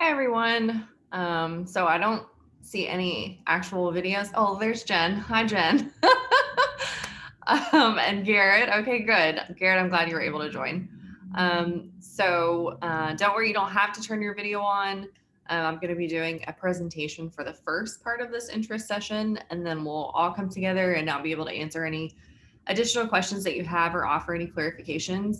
Hi everyone. So I don't see any actual videos. Oh, there's Jen. Hi, Jen. And Garrett. Okay, good. Garrett, I'm glad you were able to join. Don't worry, you don't have to turn your video on. I'm going to be doing a presentation for the first part of this interest session, and then we'll all come together and I'll be able to answer any additional questions that you have or offer any clarifications.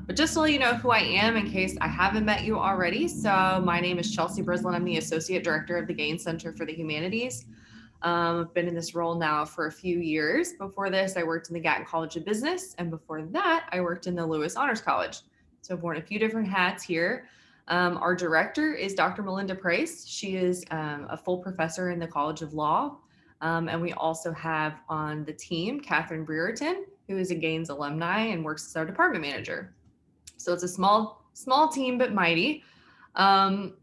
But just to let you know who I am in case I haven't met you already. So my name is Chelsea Brislin. I'm the Associate Director of the Gaines Center for the Humanities. I've been in this role now for a few years. Before this, I worked in the Gatton College of Business. And before that, I worked in the Lewis Honors College. So I've worn a few different hats here. Our director is Dr. Melinda Price. She is a full professor in the College of Law. And we also have on the team Catherine Brereton, who is a Gaines alumni and works as our department manager. So it's a small team, but mighty.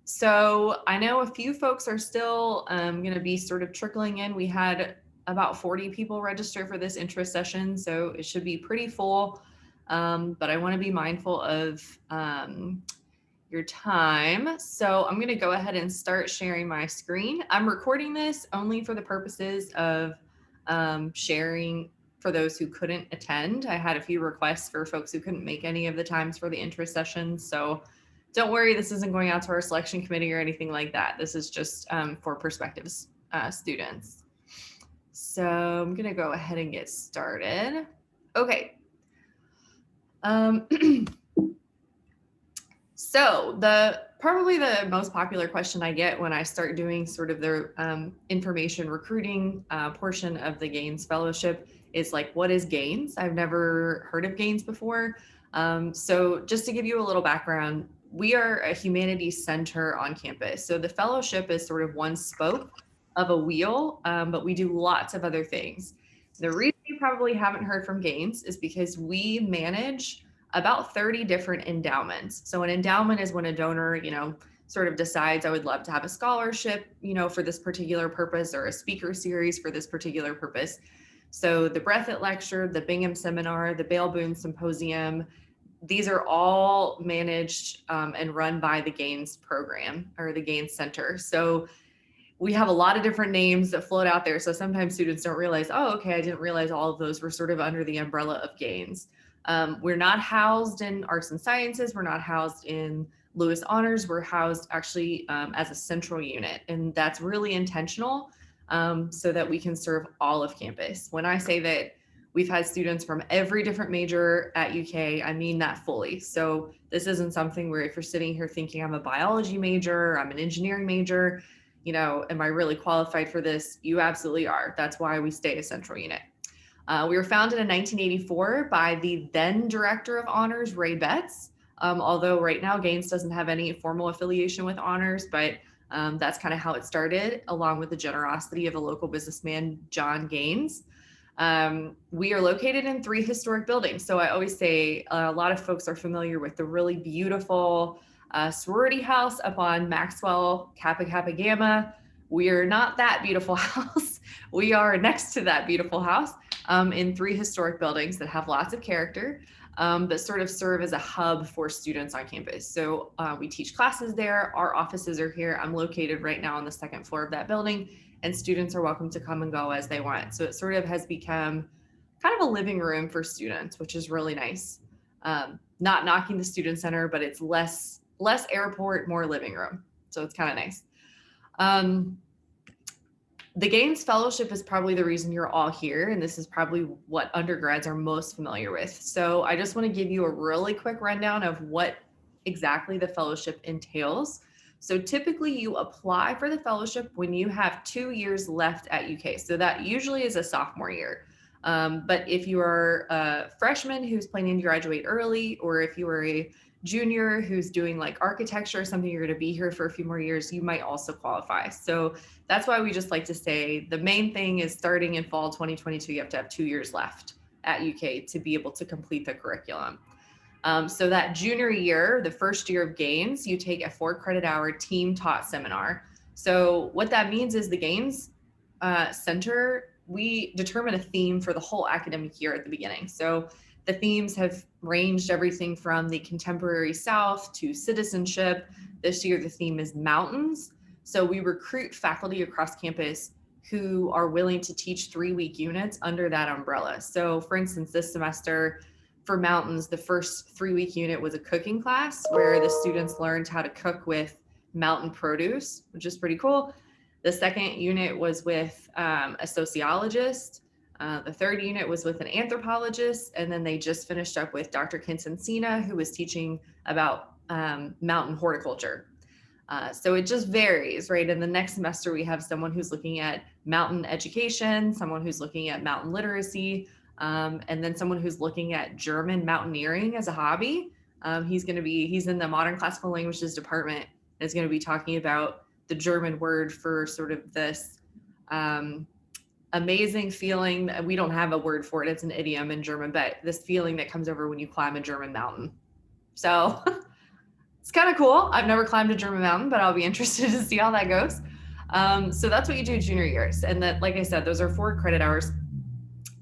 So I know a few folks are still going to be sort of trickling in. We had about 40 people register for this interest session, so it should be pretty full. But I want to be mindful of your time. So I'm going to go ahead and start sharing my screen. I'm recording this only for the purposes of sharing for those who couldn't attend. I had a few requests for folks who couldn't make any of the times for the interest sessions. So don't worry, this isn't going out to our selection committee or anything like that. This is just for prospective students. So I'm going to go ahead and get started. Okay. So probably the most popular question I get when I start doing sort of the information recruiting portion of the Gaines Fellowship is like, what is Gaines? I've never heard of Gaines before. So just to give you a little background, we are a humanities center on campus. So the fellowship is sort of one spoke of a wheel, but we do lots of other things. The reason you probably haven't heard from Gaines is because we manage about 30 different endowments. So an endowment is when a donor, sort of decides I would love to have a scholarship, for this particular purpose or a speaker series for this particular purpose. So the Breathitt Lecture, the Bingham Seminar, the Bale Boone Symposium, these are all managed and run by the Gaines program or the Gaines Center. So we have a lot of different names that float out there. So sometimes students don't realize, oh, okay, I didn't realize all of those were sort of under the umbrella of Gaines. We're not housed in arts and sciences. We're not housed in Lewis Honors. We're housed actually as a central unit. And that's really intentional so that we can serve all of campus. When I say that we've had students from every different major at UK, I mean that fully. So this isn't something where if you're sitting here thinking I'm a biology major, I'm an engineering major, am I really qualified for this? You absolutely are. That's why we stay a central unit. We were founded in 1984 by the then director of honors, Ray Betts. Although right now Gaines doesn't have any formal affiliation with honors, but that's kind of how it started, along with the generosity of a local businessman, John Gaines. We are located in 3 historic buildings. So I always say a lot of folks are familiar with the really beautiful sorority house up on Maxwell Kappa Kappa Gamma. We are not that beautiful house. We are next to that beautiful house in 3 historic buildings that have lots of character, that sort of serve as a hub for students on campus. So we teach classes there. Our offices are here. I'm located right now on the 2nd floor of that building, and students are welcome to come and go as they want. So it sort of has become kind of a living room for students, which is really nice. Not knocking the student center, but it's less airport, more living room. So it's kind of nice. The Gaines Fellowship is probably the reason you're all here, and this is probably what undergrads are most familiar with. So I just want to give you a really quick rundown of what exactly the fellowship entails. So typically you apply for the fellowship when you have 2 years left at UK. So that usually is a sophomore year. But if you are a freshman who's planning to graduate early, or if you are a junior who's doing like architecture or something, you're going to be here for a few more years, you might also qualify. So that's why we just like to say the main thing is starting in fall 2022, you have to have 2 years left at UK to be able to complete the curriculum. So that junior year, the first year of Gaines, you take a 4 credit hour team taught seminar. So what that means is the Gaines Center, we determine a theme for the whole academic year at the beginning. So The themes have ranged everything from the contemporary South to citizenship. This year, the theme is mountains. So we recruit faculty across campus who are willing to teach 3-week units under that umbrella. So for instance, this semester for mountains, the first 3-week unit was a cooking class where the students learned how to cook with mountain produce, which is pretty cool. The second unit was with a sociologist. The third unit was with an anthropologist. And then they just finished up with Dr. Kinson-Sina, who was teaching about mountain horticulture. So it just varies, right? In the next semester, we have someone who's looking at mountain education, someone who's looking at mountain literacy, and then someone who's looking at German mountaineering as a hobby. He's in the modern classical languages department, and is going to be talking about the German word for sort of this amazing feeling. We don't have a word for it. It's an idiom in German, but this feeling that comes over when you climb a German mountain. So it's kind of cool. I've never climbed a German mountain, but I'll be interested to see how that goes. So that's what you do junior years. And that, like I said, those are 4 credit hours.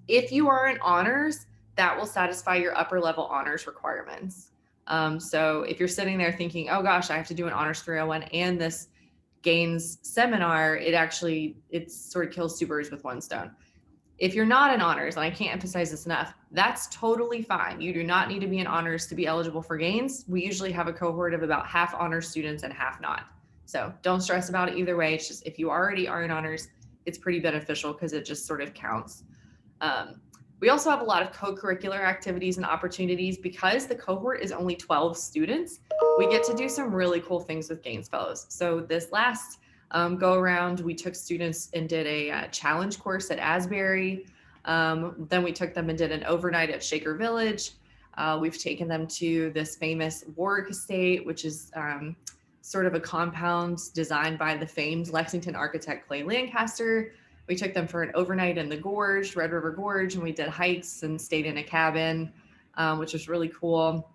If you are in honors, that will satisfy your upper level honors requirements. So if you're sitting there thinking, oh gosh, I have to do an honors 301 and this gains seminar, it sort of kills 2 birds with 1 stone. If you're not in honors, and I can't emphasize this enough, that's totally fine. You do not need to be in honors to be eligible for gains. We usually have a cohort of about half honors students and half not. So don't stress about it either way. It's just, if you already are in honors, it's pretty beneficial because it just sort of counts. We also have a lot of co-curricular activities and opportunities. Because the cohort is only 12 students, we get to do some really cool things with Gaines Fellows. So this last go around, we took students and did a challenge course at Asbury. Then we took them and did an overnight at Shaker Village. We've taken them to this famous Warwick Estate, which is sort of a compound designed by the famed Lexington architect Clay Lancaster. We took them for an overnight in the gorge, Red River Gorge, and we did hikes and stayed in a cabin, which was really cool.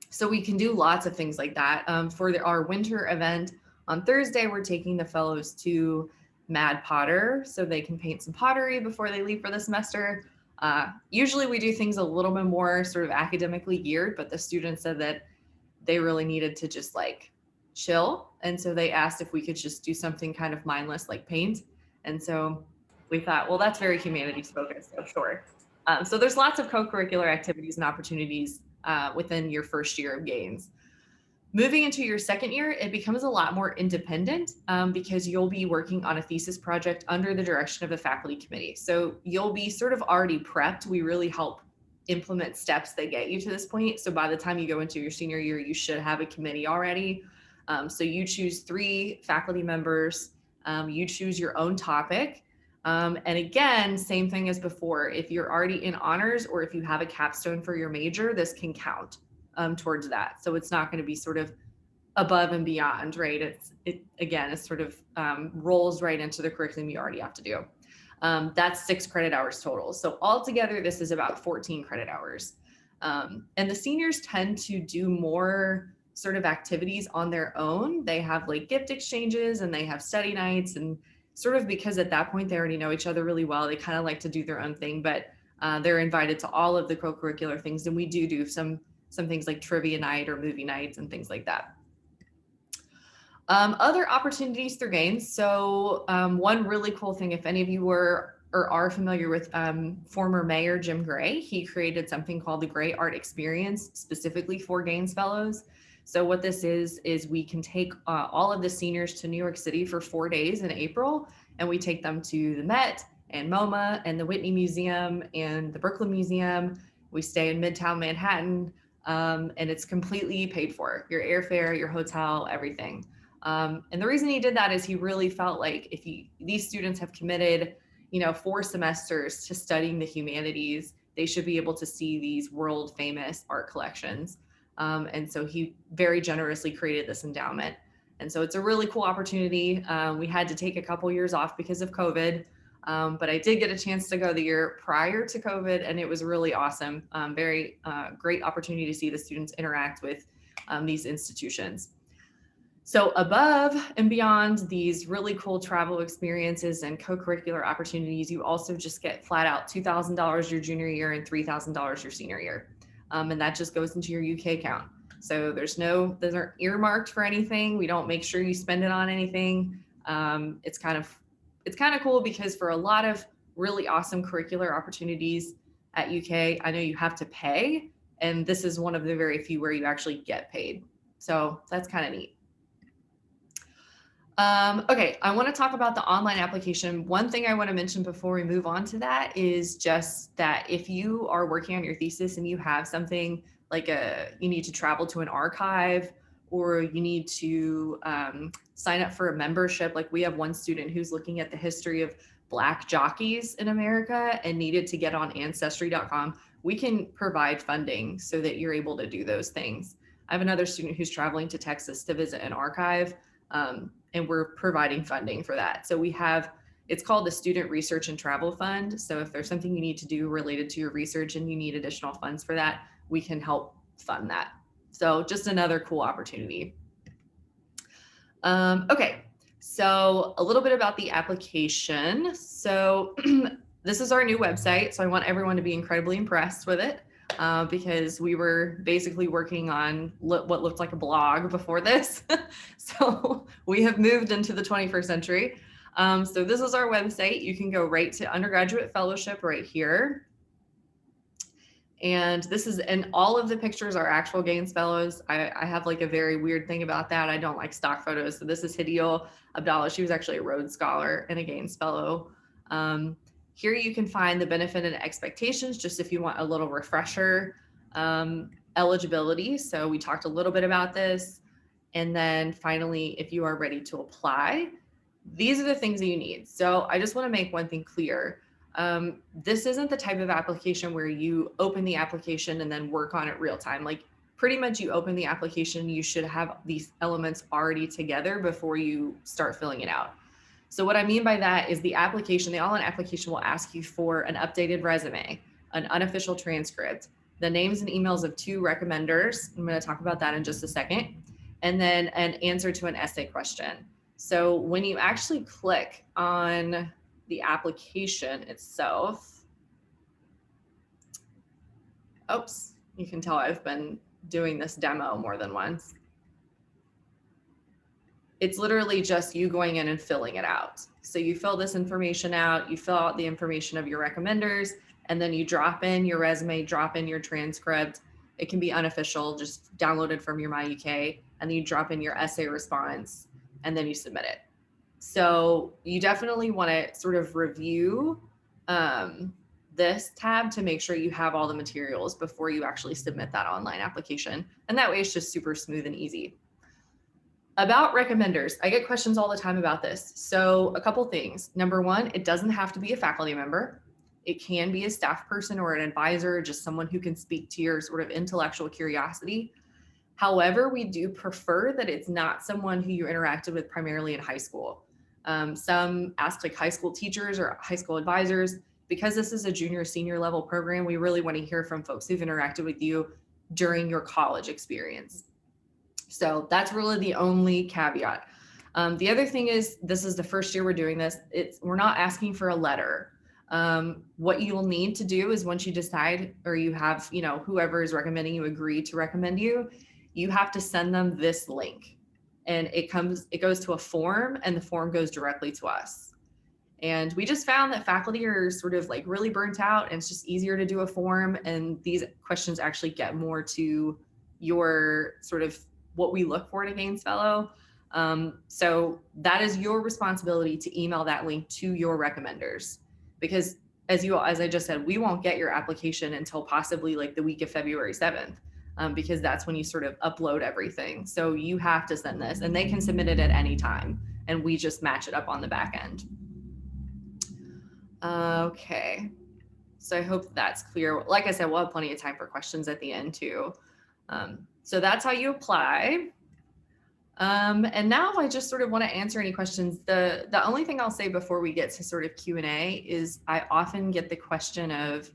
So we can do lots of things like that. For our winter event on Thursday, we're taking the fellows to Mad Potter so they can paint some pottery before they leave for the semester. Usually we do things a little bit more sort of academically geared, but the students said that they really needed to just like chill. And so they asked if we could just do something kind of mindless like paint. And so we thought, well, that's very humanities focused, so sure. So there's lots of co-curricular activities and opportunities within your first year of Gaines. Moving into your second year, it becomes a lot more independent because you'll be working on a thesis project under the direction of a faculty committee. So you'll be sort of already prepped. We really help implement steps that get you to this point. So by the time you go into your senior year, you should have a committee already. So you choose 3 faculty members. You choose your own topic. And again, same thing as before, if you're already in honors or if you have a capstone for your major, this can count towards that. So it's not going to be sort of above and beyond, right? It sort of rolls right into the curriculum you already have to do. That's 6 credit hours total. So altogether, this is about 14 credit hours. And the seniors tend to do more sort of activities on their own. They have like gift exchanges and they have study nights, and sort of because at that point they already know each other really well, they kind of like to do their own thing, but they're invited to all of the co-curricular things. And we do some things like trivia night or movie nights and things like that. Other opportunities through Gaines. So one really cool thing, if any of you were or are familiar with former Mayor Jim Gray, he created something called the Gray Art Experience specifically for Gaines Fellows. So what this is we can take all of the seniors to New York City for 4 days in April, and we take them to the Met and MoMA and the Whitney Museum and the Brooklyn Museum. We stay in Midtown Manhattan, and it's completely paid for. Your airfare, your hotel, everything. And the reason he did that is he really felt like if these students have committed, 4 semesters to studying the humanities, they should be able to see these world famous art collections. And so he very generously created this endowment. And so it's a really cool opportunity. We had to take a couple years off because of COVID, but I did get a chance to go the year prior to COVID, and it was really awesome. Very great opportunity to see the students interact with these institutions. So above and beyond these really cool travel experiences and co-curricular opportunities, you also just get flat out $2,000 your junior year and $3,000 your senior year. And that just goes into your UK account. So those aren't earmarked for anything. We don't make sure you spend it on anything. It's kind of cool because for a lot of really awesome curricular opportunities at UK, I know you have to pay, and this is one of the very few where you actually get paid. So that's kind of neat. Okay, I want to talk about the online application. One thing I want to mention before we move on to that is just that if you are working on your thesis and you have something like you need to travel to an archive, or you need to sign up for a membership. Like we have one student who's looking at the history of Black jockeys in America and needed to get on ancestry.com. We can provide funding so that you're able to do those things. I have another student who's traveling to Texas to visit an archive. And we're providing funding for that. So it's called the Student Research and Travel Fund. So if there's something you need to do related to your research and you need additional funds for that, we can help fund that. So just another cool opportunity. Okay, so a little bit about the application. So this is our new website. So I want everyone to be incredibly impressed with it. Because we were basically working on what looked like a blog before this. So we have moved into the 21st century. So this is our website. You can go right to undergraduate fellowship right here. And all of the pictures are actual Gaines Fellows. I have like a very weird thing about that. I don't like stock photos. So this is Hideo Abdallah. She was actually a Rhodes Scholar and a Gaines Fellow. Here you can find the benefit and expectations, just if you want a little refresher. Eligibility, so we talked a little bit about this. And then finally, if you are ready to apply, these are the things that you need. So I just want to make one thing clear. This isn't the type of application where you open the application and then work on it real time. Like pretty much you open the application, you should have these elements already together before you start filling it out. So what I mean by that is the all-in application will ask you for an updated resume, an unofficial transcript, the names and emails of 2 recommenders. I'm going to talk about that in just a second. And then an answer to an essay question. So when you actually click on the application itself, oops, you can tell I've been doing this demo more than once. It's literally just you going in and filling it out. So you fill this information out, you fill out the information of your recommenders, and then you drop in your resume, drop in your transcript. It can be unofficial, just downloaded from your MyUK, and then you drop in your essay response, and then you submit it. So you definitely want to sort of review this tab to make sure you have all the materials before you actually submit that online application. And that way it's just super smooth and easy. About recommenders, I get questions all the time about this. So a couple things. Number one, it doesn't have to be a faculty member. It can be a staff person or an advisor, just someone who can speak to your sort of intellectual curiosity. However, we do prefer that it's not someone who you interacted with primarily in high school. Some ask like high school teachers or high school advisors. Because this is a junior senior level program, we really want to hear from folks who've interacted with you during your college experience. So that's really the only caveat. The other thing is, this is the first year we're doing this. We're not asking for a letter. What you'll need to do is once you decide, or you have, whoever is recommending you agree to recommend you, you have to send them this link, and it goes to a form, and the form goes directly to us. And we just found that faculty are sort of like really burnt out, and it's just easier to do a form. And these questions actually get more to your sort of what we look for in a Gaines Fellow. So that is your responsibility to email that link to your recommenders, because as I just said, we won't get your application until possibly like the week of February 7th, because that's when you sort of upload everything. So you have to send this, and they can submit it at any time, and we just match it up on the back end. Okay, so I hope that's clear. Like I said, we'll have plenty of time for questions at the end too. So that's how you apply. And now I just sort of want to answer any questions. The only thing I'll say before we get to sort of Q&A is I often get the question of,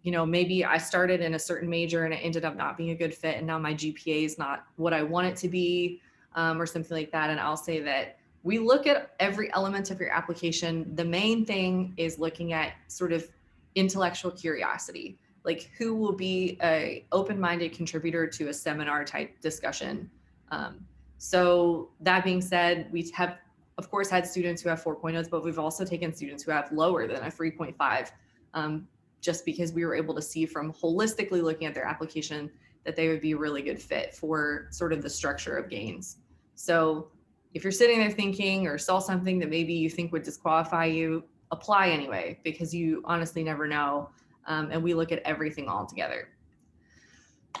maybe I started in a certain major and it ended up not being a good fit, and now my GPA is not what I want it to be. or something like that. And I'll say that we look at every element of your application. The main thing is looking at sort of intellectual curiosity, like who will be a open-minded contributor to a seminar type discussion. Um, so that being said, we have, of course, had students who have 4.0s, but we've also taken students who have lower than a 3.5, just because we were able to see from holistically looking at their application that they would be a really good fit for sort of the structure of gains. So if you're sitting there thinking or saw something that maybe you think would disqualify you, apply anyway, because you honestly never know. And we look at everything all together.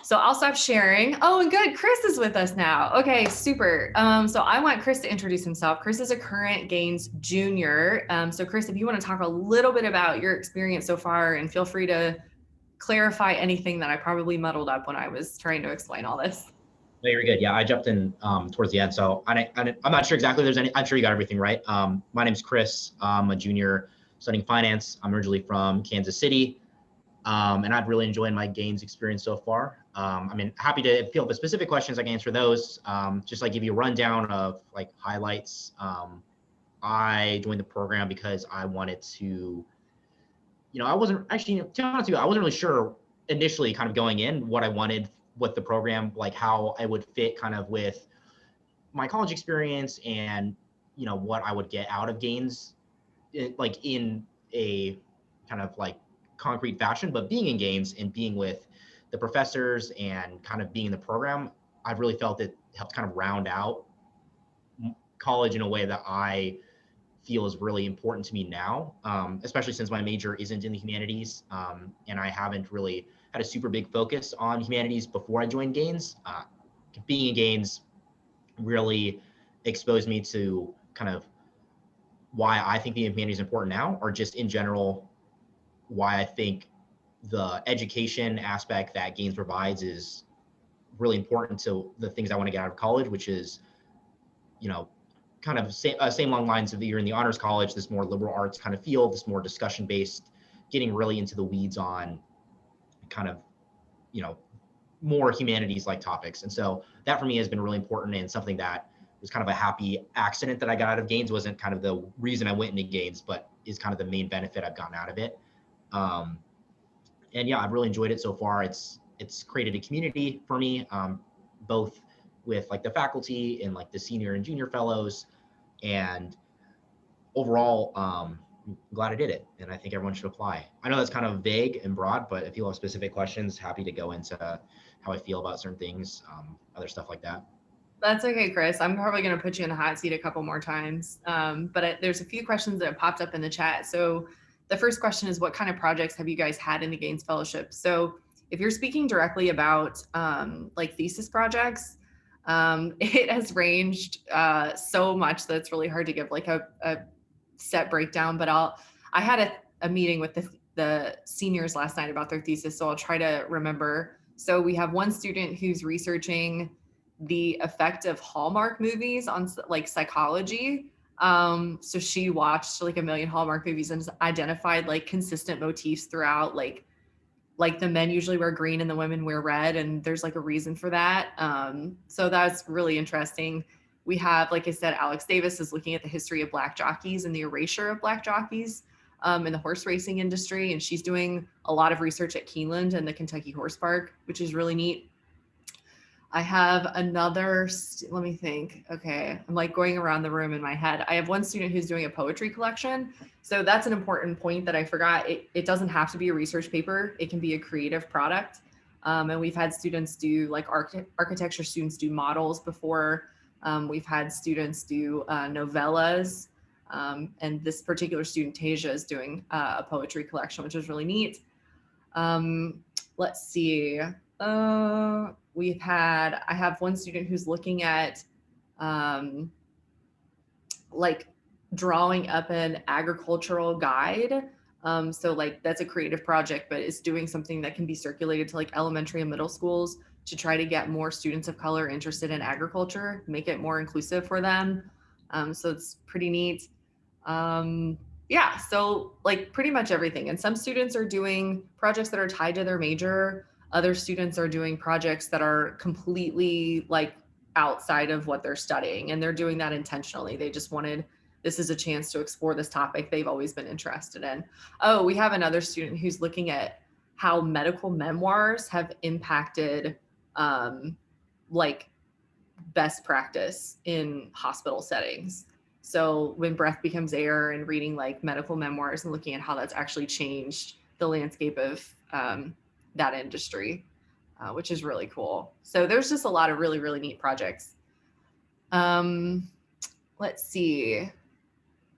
So I'll stop sharing. Oh, and good. Chris is with us now. Okay, super. So I want Chris to introduce himself. Chris is a current Gaines junior. So Chris, if you want to talk a little bit about your experience so far, and feel free to clarify anything that I probably muddled up when I was trying to explain all this. No, you're good. Yeah, I jumped in towards the end. So I'm not sure exactly there's any, I'm sure you got everything right. My name's Chris. I'm a junior studying finance. I'm originally from Kansas City. And I've really enjoyed my Gaines experience so far. I mean, happy to, if you have specific questions, I can answer those. Just like give you a rundown of like highlights. I joined the program because I wanted to, I wasn't actually, to be honest with you, I wasn't really sure initially kind of going in what I wanted, what the program, like how I would fit kind of with my college experience and, what I would get out of Gaines, like in a kind of like concrete fashion. But being in Gaines and being with the professors and kind of being in the program, I've really felt it helped kind of round out college in a way that I feel is really important to me now, especially since my major isn't in the humanities, and I haven't really had a super big focus on humanities before I joined Gaines. Being in Gaines really exposed me to kind of why I think the humanities is important now, or just in general, why I think the education aspect that Gaines provides is really important to the things I want to get out of college, which is, kind of same long lines of you're in the honors college, this more liberal arts kind of field, this more discussion based, getting really into the weeds on kind of, more humanities like topics. And so that for me has been really important, and something that was kind of a happy accident that I got out of Gaines. Wasn't kind of the reason I went into Gaines, but is kind of the main benefit I've gotten out of it. And yeah, I've really enjoyed it so far. It's created a community for me, both with like the faculty and like the senior and junior fellows. And overall, I'm glad I did it, and I think everyone should apply. I know that's kind of vague and broad, but if you have specific questions, happy to go into how I feel about certain things, other stuff like that. That's okay, Chris. I'm probably going to put you in the hot seat a couple more times. But there's a few questions that have popped up in the chat. So the first question is, what kind of projects have you guys had in the Gaines Fellowship? So if you're speaking directly about like thesis projects, it has ranged so much that it's really hard to give like a set breakdown. But I had a meeting with the seniors last night about their thesis, so I'll try to remember. So we have one student who's researching the effect of Hallmark movies on like psychology. So she watched like a million Hallmark movies and identified like consistent motifs throughout, like the men usually wear green and the women wear red, and there's like a reason for that. So that's really interesting. We have, like I said, Alex Davis is looking at the history of Black jockeys and the erasure of Black jockeys in the horse racing industry, and she's doing a lot of research at Keeneland and the Kentucky Horse Park, which is really neat. I have another, let me think. Okay, I'm like going around the room in my head. I have one student who's doing a poetry collection. So that's an important point that I forgot. It doesn't have to be a research paper. It can be a creative product. And we've had students do like architecture students do models before. We've had students do novellas. And this particular student, Tasia, is doing a poetry collection, which is really neat. Let's see. I have one student who's looking at like drawing up an agricultural guide. So like that's a creative project, but it's doing something that can be circulated to like elementary and middle schools to try to get more students of color interested in agriculture, make it more inclusive for them. So it's pretty neat. Yeah, so like pretty much everything. And some students are doing projects that are tied to their major. Other students are doing projects that are completely like outside of what they're studying, and they're doing that intentionally. They just wanted, this is a chance to explore this topic they've always been interested in. Oh, we have another student who's looking at how medical memoirs have impacted like best practice in hospital settings. So when breath becomes air, and reading like medical memoirs and looking at how that's actually changed the landscape of that industry, which is really cool. So there's just a lot of really, really neat projects. Let's see.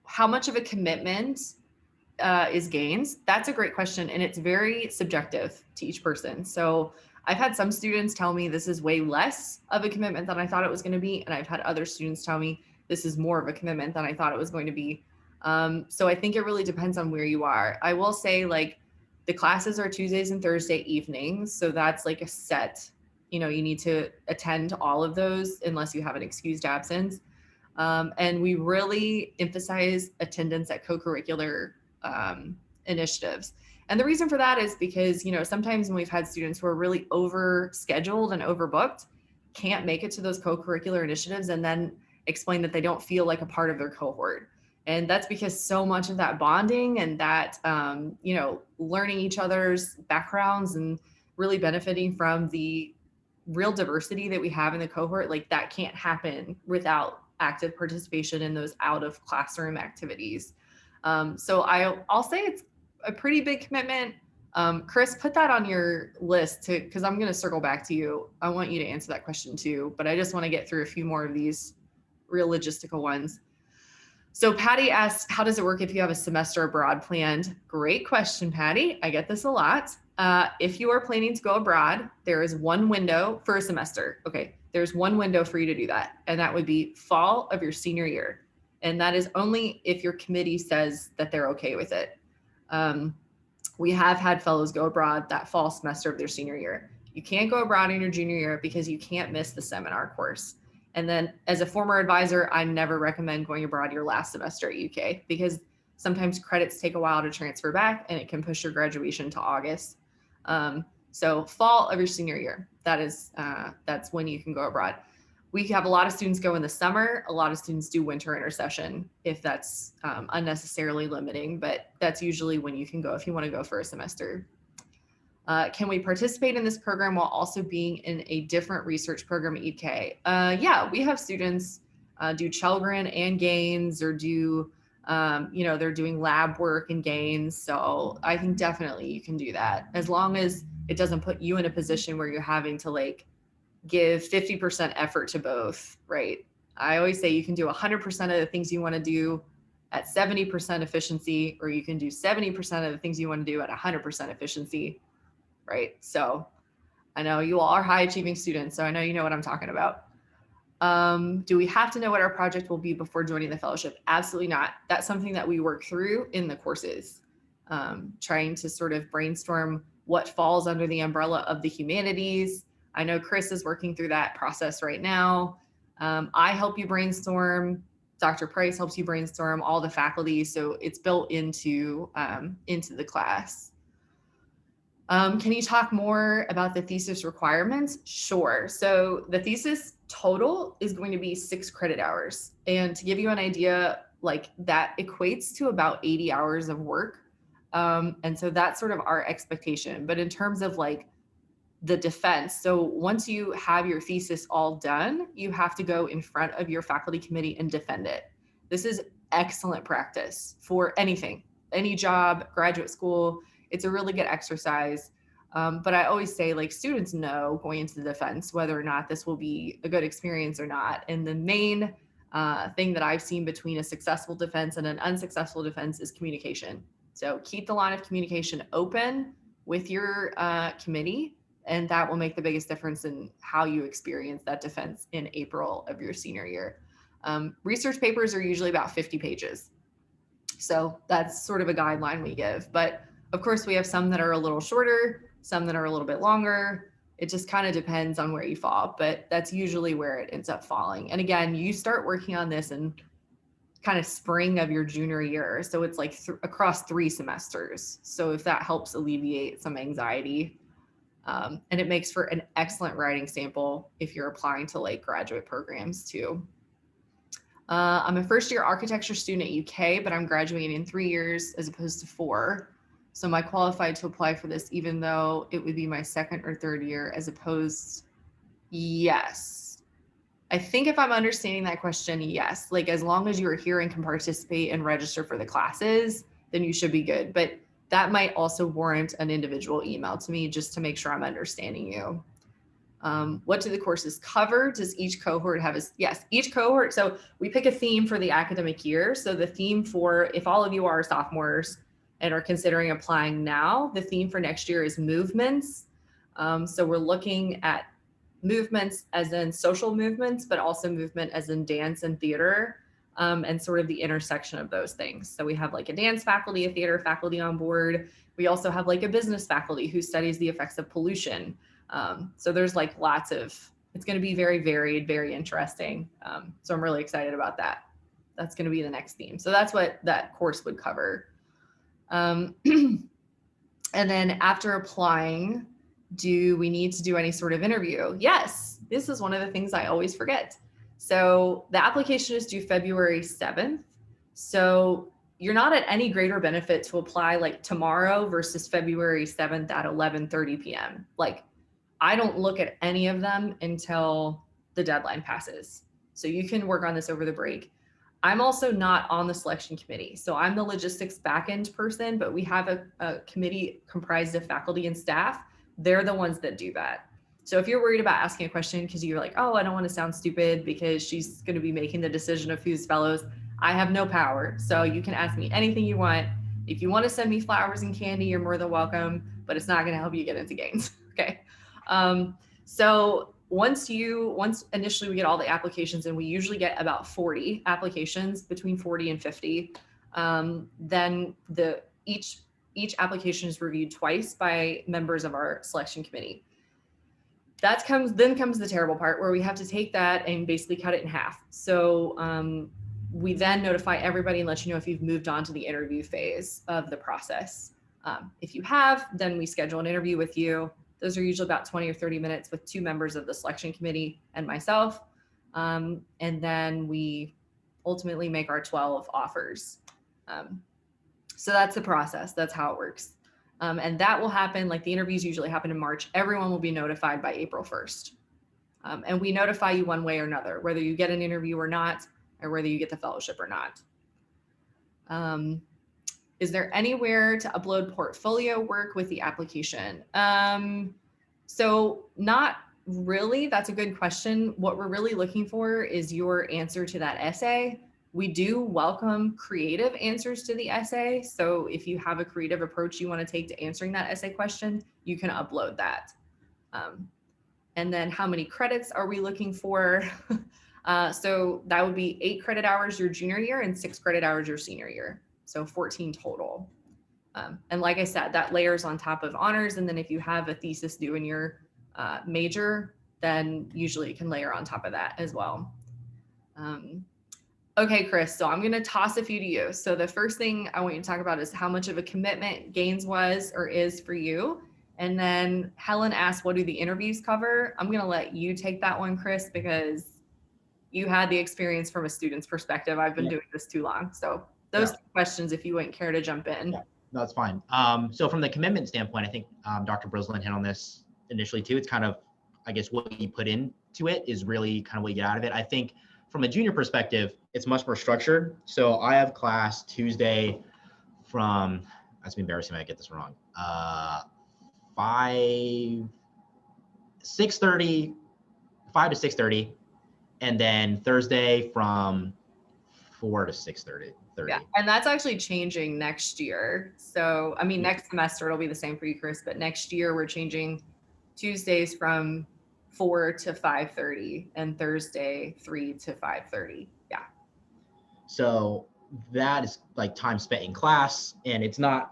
How much of a commitment is gains? That's a great question. And it's very subjective to each person. So I've had some students tell me this is way less of a commitment than I thought it was going to be. And I've had other students tell me this is more of a commitment than I thought it was going to be. So I think it really depends on where you are. I will say, like, the classes are Tuesdays and Thursday evenings. So that's like a set, you need to attend all of those unless you have an excused absence. And we really emphasize attendance at co-curricular initiatives. And the reason for that is because, sometimes when we've had students who are really over scheduled and overbooked, can't make it to those co-curricular initiatives, and then explain that they don't feel like a part of their cohort. And that's because so much of that bonding and that, learning each other's backgrounds and really benefiting from the real diversity that we have in the cohort, like that can't happen without active participation in those out of classroom activities. So I'll say it's a pretty big commitment. Chris, put that on your list because I'm going to circle back to you. I want you to answer that question too, but I just want to get through a few more of these real logistical ones. So Patty asked, how does it work if you have a semester abroad planned? Great question, Patty. I get this a lot. If you are planning to go abroad, there is one window for a semester. Okay, there's one window for you to do that, and that would be fall of your senior year. And that is only if your committee says that they're okay with it. We have had fellows go abroad that fall semester of their senior year. You can't go abroad in your junior year because you can't miss the seminar course. And then as a former advisor, I never recommend going abroad your last semester at UK because sometimes credits take a while to transfer back and it can push your graduation to August. So fall of your senior year, that's when you can go abroad. We have a lot of students go in the summer. A lot of students do winter intersession if that's unnecessarily limiting, but that's usually when you can go if you want to go for a semester. Can we participate in this program while also being in a different research program at EK? Yeah, we have students do Chelgren and Gaines, or do, they're doing lab work and Gaines. So I think definitely you can do that as long as it doesn't put you in a position where you're having to give 50% effort to both, right? I always say you can do 100% of the things you want to do at 70% efficiency, or you can do 70% of the things you want to do at 100% efficiency, right? So I know you all are high achieving students, so I know you know what I'm talking about. Do we have to know what our project will be before joining the fellowship? Absolutely not. That's something that we work through in the courses, trying to sort of brainstorm what falls under the umbrella of the humanities. I know Chris is working through that process right now. I help you brainstorm. Dr. Price helps you brainstorm, all the faculty. So it's built into the class. Can you talk more about the thesis requirements? Sure. So the thesis total is going to be 6 credit hours. And to give you an idea, that equates to about 80 hours of work. And so that's sort of our expectation. But in terms of the defense, so once you have your thesis all done, you have to go in front of your faculty committee and defend it. This is excellent practice for anything, any job, graduate school. It's a really good exercise. But I always say, students know going into the defense whether or not this will be a good experience or not. And the main thing that I've seen between a successful defense and an unsuccessful defense is communication. So keep the line of communication open with your committee, and that will make the biggest difference in how you experience that defense in April of your senior year. Research papers are usually about 50 pages. So that's sort of a guideline we give. But of course, we have some that are a little shorter, some that are a little bit longer. It just kind of depends on where you fall, but that's usually where it ends up falling. And again, you start working on this in kind of spring of your junior year. So it's across 3 semesters. So if that helps alleviate some anxiety. And it makes for an excellent writing sample if you're applying to like graduate programs too. I'm a first year architecture student at UK, but I'm graduating in 3 years as opposed to 4. So am I qualified to apply for this even though it would be my second or third year as opposed? Yes. I think if I'm understanding that question, yes. Like as long as you are here and can participate and register for the classes, then you should be good. But that might also warrant an individual email to me just to make sure I'm understanding you. What do the courses cover? Does each cohort have a, yes, each cohort. So we pick a theme for the academic year. So the theme for, if all of you are sophomores and are considering applying now, the theme for next year is movements. So we're looking at movements as in social movements, but also movement as in dance and theater, and sort of the intersection of those things. So we have like a dance faculty, a theater faculty on board. We also have like a business faculty who studies the effects of pollution. So there's like lots of, it's going to be very varied, very interesting. So I'm really excited about that. That's going to be the next theme. So that's what that course would cover. And then after applying, do we need to do any sort of interview? Yes, this is one of the things I always forget. So the application is due February 7th. So you're not at any greater benefit to apply like tomorrow versus February 7th at 11:30 p.m. Like I don't look at any of them until the deadline passes. So you can work on this over the break. I'm also not on the selection committee. So I'm the logistics backend person, but we have a committee comprised of faculty and staff. They're the ones that do that. So if you're worried about asking a question because you're like, oh, I don't want to sound stupid because she's going to be making the decision of who's fellows, I have no power. So you can ask me anything you want. If you want to send me flowers and candy, you're more than welcome, but it's not going to help you get into gains. Okay. So once initially we get all the applications, and we usually get about 40 applications, between 40 and 50, then each application is reviewed twice by members of our selection committee. Then comes the terrible part where we have to take that and basically cut it in half. So we then notify everybody and let you know if you've moved on to the interview phase of the process. If you have, then we schedule an interview with you. Those are usually about 20 or 30 minutes with 2 members of the selection committee and myself. And then we ultimately make our 12 offers. So that's the process. That's how it works. And that will happen, like the interviews usually happen in March. Everyone will be notified by April 1st. And we notify you one way or another, whether you get an interview or not, or whether you get the fellowship or not. Is there anywhere to upload portfolio work with the application? So not really. That's a good question. What we're really looking for is your answer to that essay. We do welcome creative answers to the essay. So if you have a creative approach you want to take to answering that essay question, you can upload that. And then how many credits are we looking for? So that would be 8 credit hours your junior year and 6 credit hours your senior year. So 14 total. And like I said, that layers on top of honors. And then if you have a thesis due in your major, then usually you can layer on top of that as well. Okay, Chris, so I'm going to toss a few to you. So the first thing I want you to talk about is how much of a commitment gains was or is for you. And then Helen asked, what do the interviews cover? I'm going to let you take that one, Chris, because you had the experience from a student's perspective. I've been doing this too long. So those 2 questions, if you wouldn't care to jump in. Yeah. No, that's fine. So from the commitment standpoint, I think Dr. Brislin hit on this initially too. It's kind of, I guess, what you put into it is really kind of what you get out of it. I think from a junior perspective, it's much more structured. So I have class Tuesday from, that's embarrassing if I get this wrong, 5 to 6:30, and then Thursday from 4 to 6:30. Yeah, and that's actually changing next year. So, I mean, next semester it'll be the same for you, Chris, but next year we're changing Tuesdays from 4 to 5:30 and Thursday 3 to 5:30. Yeah. So that is like time spent in class, and it's not,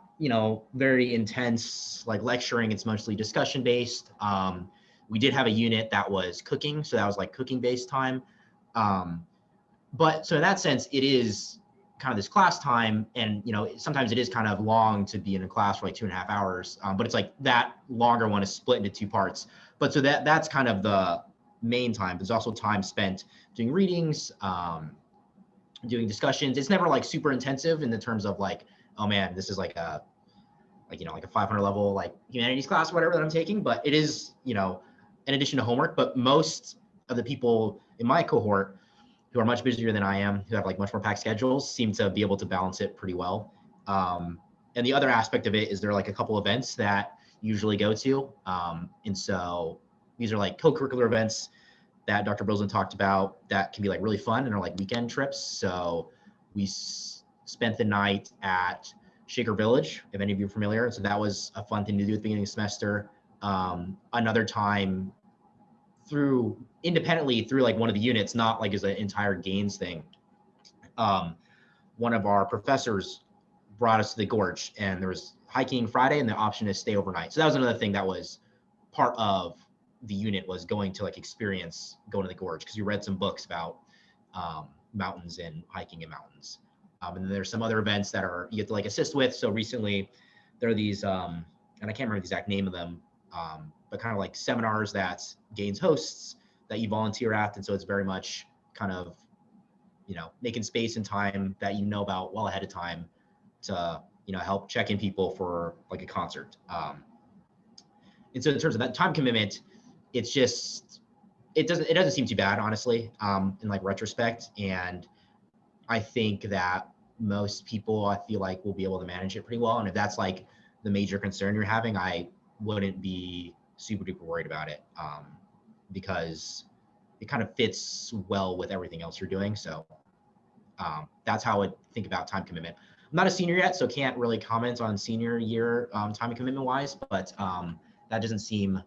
very intense like lecturing. It's mostly discussion based. We did have a unit that was cooking, so that was like cooking based time. But so in that sense, it is kind of this class time, and sometimes it is kind of long to be in a class for like 2.5 hours, but it's like that longer one is split into two parts. But so that's kind of the main time. There's also time spent doing readings, doing discussions. It's never like super intensive in the terms of like, oh man, this is like a 500 level like humanities class, whatever that I'm taking. But it is, in addition to homework. But most of the people in my cohort who are much busier than I am, who have like much more packed schedules, seem to be able to balance it pretty well. And the other aspect of it is there are like a couple events that you usually go to. And so these are like co-curricular events that Dr. Broslin talked about that can be like really fun and are like weekend trips. So we spent the night at Shaker Village, if any of you are familiar. So that was a fun thing to do at the beginning of the semester. Another time independently through like one of the units, not like as an entire gains thing. One of our professors brought us to the gorge, and there was hiking Friday and the option to stay overnight. So that was another thing that was part of the unit, was going to like experience going to the gorge, because we read some books about mountains and hiking in mountains. And then there's some other events that you get to like assist with. So recently there are these, and I can't remember the exact name of them, but kind of like seminars that Gaines hosts that you volunteer at. And so it's very much kind of, making space and time that about well ahead of time to, help check in people for like a concert. And so in terms of that time commitment, it's just, it doesn't seem too bad, honestly, in like retrospect. And I think that most people, I feel like, will be able to manage it pretty well. And if that's like the major concern you're having, I wouldn't be super duper worried about it, because it kind of fits well with everything else you're doing. So that's how I would think about time commitment. I'm not a senior yet, so can't really comment on senior year time commitment wise, but that doesn't seem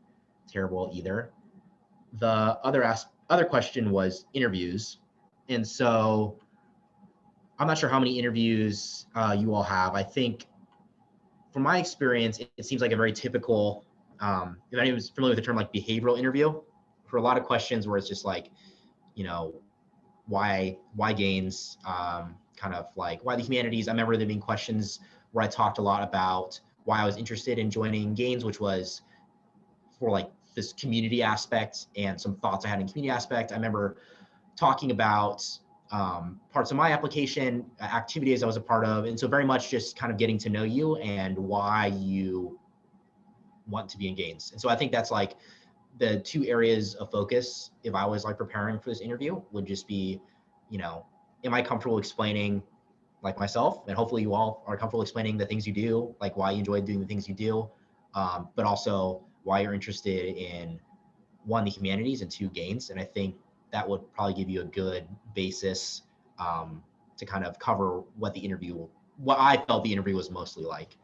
terrible either. The other question was interviews. And so I'm not sure how many interviews you all have. I think from my experience, it seems like a very typical, if anyone's familiar with the term like behavioral interview, for a lot of questions where it's just like, why Gaines, kind of like why the humanities. I remember there being questions where I talked a lot about why I was interested in joining Gaines, which was for like this community aspect and some thoughts I had in community aspect. I remember talking about parts of my application, activities I was a part of. And so very much just kind of getting to know you and why you want to be in Gaines. And so I think that's like the two areas of focus if I was like preparing for this interview, would just be, am I comfortable explaining like myself? And hopefully you all are comfortable explaining the things you do, like why you enjoy doing the things you do, but also why you're interested in, one, the humanities, and two, Gaines. And I think that would probably give you a good basis to kind of cover what I felt the interview was mostly like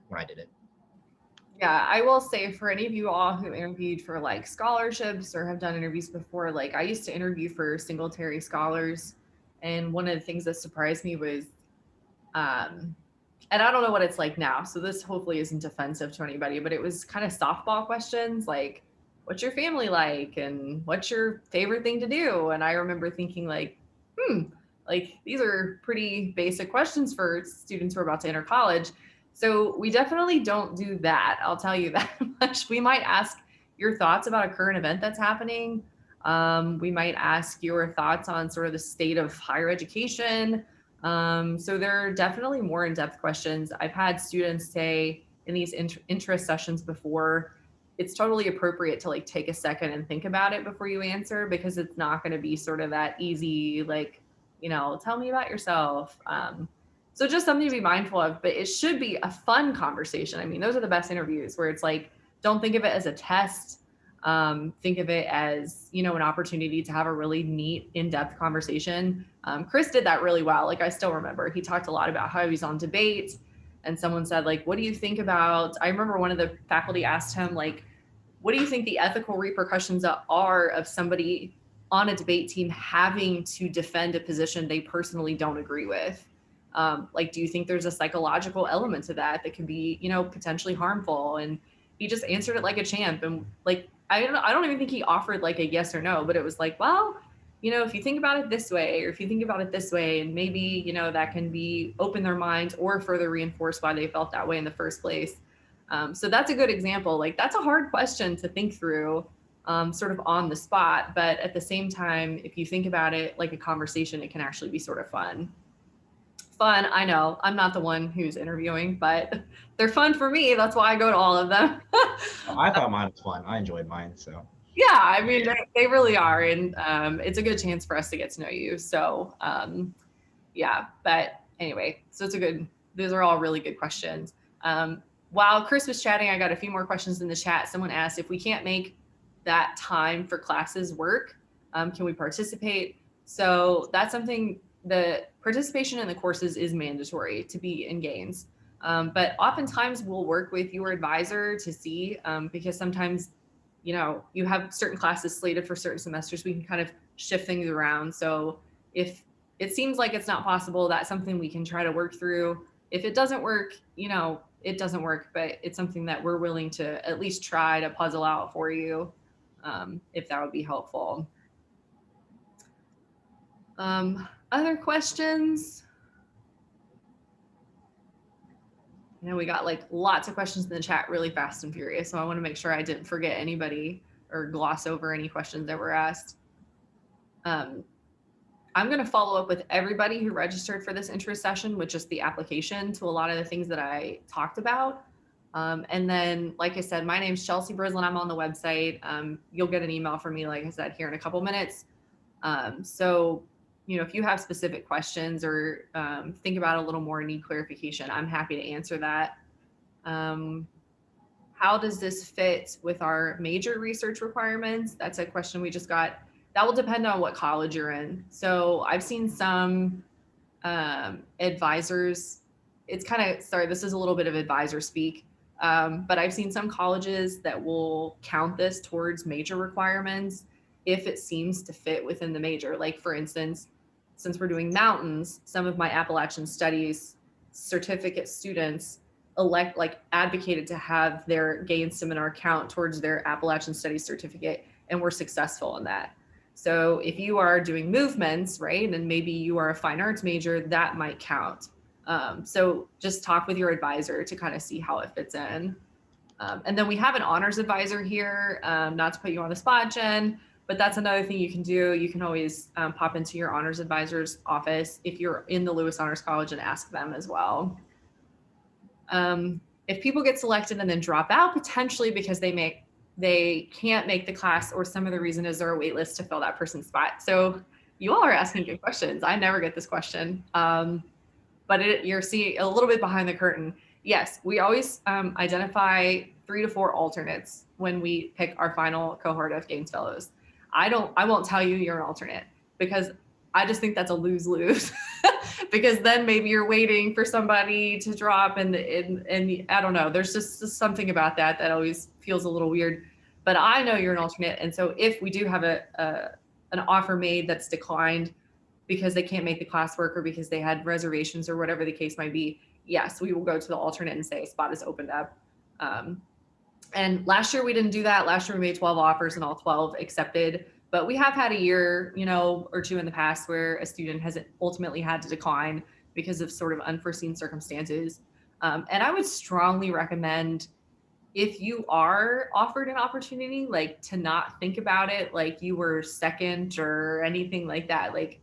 when I did it. Yeah, I will say, for any of you all who interviewed for like scholarships or have done interviews before, like I used to interview for Singletary Scholars. And one of the things that surprised me was, and I don't know what it's like now, so this hopefully isn't offensive to anybody, but it was kind of softball questions like, what's your family like? And what's your favorite thing to do? And I remember thinking like, like these are pretty basic questions for students who are about to enter college. So we definitely don't do that. I'll tell you that much. We might ask your thoughts about a current event that's happening. We might ask your thoughts on sort of the state of higher education. So there are definitely more in-depth questions. I've had students say in these interest sessions before, it's totally appropriate to like take a second and think about it before you answer, because it's not going to be sort of that easy, like, tell me about yourself. So just something to be mindful of, but it should be a fun conversation. I mean, those are the best interviews, where it's like, don't think of it as a test. Think of it as, an opportunity to have a really neat, in-depth conversation. Chris did that really well. Like, I still remember he talked a lot about how he was on debate, and someone said, like, what do you think about, I remember one of the faculty asked him, like, what do you think the ethical repercussions are of somebody on a debate team having to defend a position they personally don't agree with? Like, do you think there's a psychological element to that can be, potentially harmful? And he just answered it like a champ. And like, I don't even think he offered like a yes or no, but it was like, well, if you think about it this way, or if you think about it this way, and maybe, that can be open their minds or further reinforce why they felt that way in the first place. So that's a good example. Like, that's a hard question to think through, sort of on the spot. But at the same time, if you think about it like a conversation, it can actually be sort of fun. I know I'm not the one who's interviewing, but they're fun for me. That's why I go to all of them. I thought mine was fun. I enjoyed mine. So Yeah, I mean, they really are. And it's a good chance for us to get to know you. So yeah, but anyway, so those are all really good questions. While Chris was chatting, I got a few more questions in the chat. Someone asked, if we can't make that time for classes work, can we participate? So that's something, the participation in the courses is mandatory to be in gains. But oftentimes we'll work with your advisor to see, because sometimes, you have certain classes slated for certain semesters, we can kind of shift things around. So if it seems like it's not possible, that's something we can try to work through. If it doesn't work, it doesn't work, but it's something that we're willing to at least try to puzzle out for you, if that would be helpful. Other questions? We got like lots of questions in the chat really fast and furious. So I want to make sure I didn't forget anybody or gloss over any questions that were asked. I'm going to follow up with everybody who registered for this intro session with just the application to a lot of the things that I talked about. And then, like I said, my name's Chelsea Brislin. I'm on the website. You'll get an email from me, like I said, here in a couple minutes. So, if you have specific questions or think about a little more, need clarification, I'm happy to answer that. How does this fit with our major research requirements? That's a question we just got. That will depend on what college you're in. So I've seen some advisors, it's kind of, sorry, this is a little bit of advisor speak, but I've seen some colleges that will count this towards major requirements if it seems to fit within the major. Like, for instance, since we're doing mountains, some of my Appalachian Studies certificate students advocated to have their GAIN seminar count towards their Appalachian Studies certificate, and we're successful in that. So if you are doing movements, right, and maybe you are a fine arts major, that might count. So just talk with your advisor to kind of see how it fits in. And then we have an honors advisor here, not to put you on the spot, Jen, but that's another thing you can do. You can always pop into your honors advisor's office if you're in the Lewis Honors College and ask them as well. If people get selected and then drop out, potentially because they can't make the class, or some of the reason is there a wait list to fill that person's spot. So you all are asking good questions. I never get this question, but you're seeing a little bit behind the curtain. Yes, we always identify 3 to 4 alternates when we pick our final cohort of Gaines Fellows. I won't tell you you're an alternate, because I just think that's a lose-lose. Because then maybe you're waiting for somebody to drop, and I don't know, there's just something about that always feels a little weird. But I know you're an alternate, and so if we do have an offer made that's declined because they can't make the classwork or because they had reservations or whatever the case might be, yes, we will go to the alternate and say a spot is opened up. And last year we didn't do that. Last year we made 12 offers and all 12 accepted. But we have had a year, or two in the past where a student has ultimately had to decline because of sort of unforeseen circumstances. And I would strongly recommend, if you are offered an opportunity, like, to not think about it like you were second or anything like that. Like,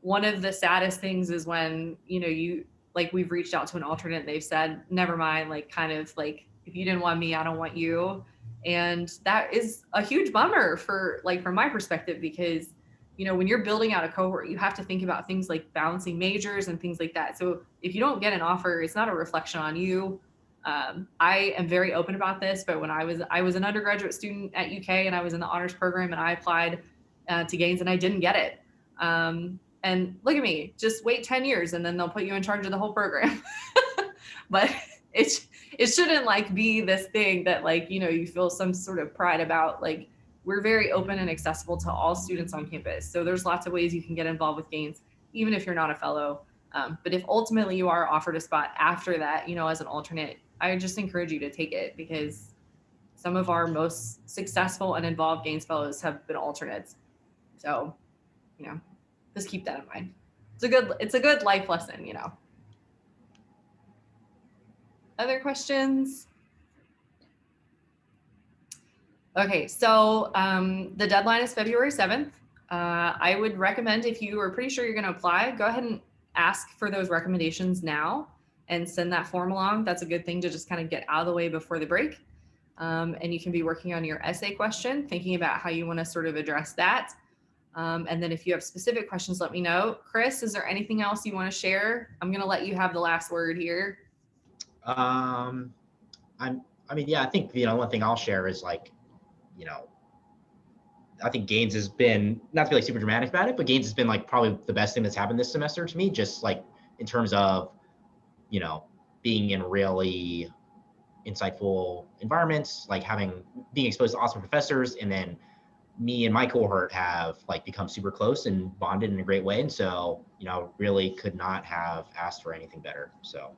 one of the saddest things is when, we've reached out to an alternate and they've said, never mind, like, kind of like, if you didn't want me, I don't want you. And that is a huge bummer from my perspective, because, when you're building out a cohort, you have to think about things like balancing majors and things like that. So if you don't get an offer, it's not a reflection on you. I am very open about this, but when I was an undergraduate student at UK and I was in the honors program and I applied to Gaines and I didn't get it. And look at me, just wait 10 years and then they'll put you in charge of the whole program. But it shouldn't be this thing that you feel some sort of pride about. Like, we're very open and accessible to all students on campus. So there's lots of ways you can get involved with Gaines, even if you're not a fellow. But if ultimately you are offered a spot after that, as an alternate, I just encourage you to take it, because some of our most successful and involved Gaines fellows have been alternates. So you know, just keep that in mind. It's a good life lesson, you know. Other questions? Okay, so the deadline is February 7th. I would recommend, if you are pretty sure you're going to apply, go ahead and ask for those recommendations now and send that form along. That's a good thing to just kind of get out of the way before the break. And you can be working on your essay question, thinking about how you want to sort of address that. And then if you have specific questions, let me know. Chris, is there anything else you want to share? I'm going to let you have the last word here. I mean, yeah, I think, one thing I'll share is like, I think Gaines has been, not to be like super dramatic about it, but Gaines has been like probably the best thing that's happened this semester to me, just like in terms of, being in really insightful environments, like being exposed to awesome professors. And then me and my cohort have like become super close and bonded in a great way. And so, really could not have asked for anything better. So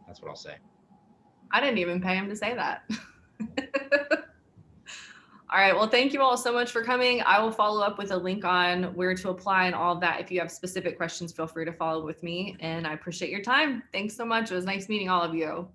that's what I'll say. I didn't even pay him to say that. All right. Well, thank you all so much for coming. I will follow up with a link on where to apply and all of that. If you have specific questions, feel free to follow with me. And I appreciate your time. Thanks so much. It was nice meeting all of you.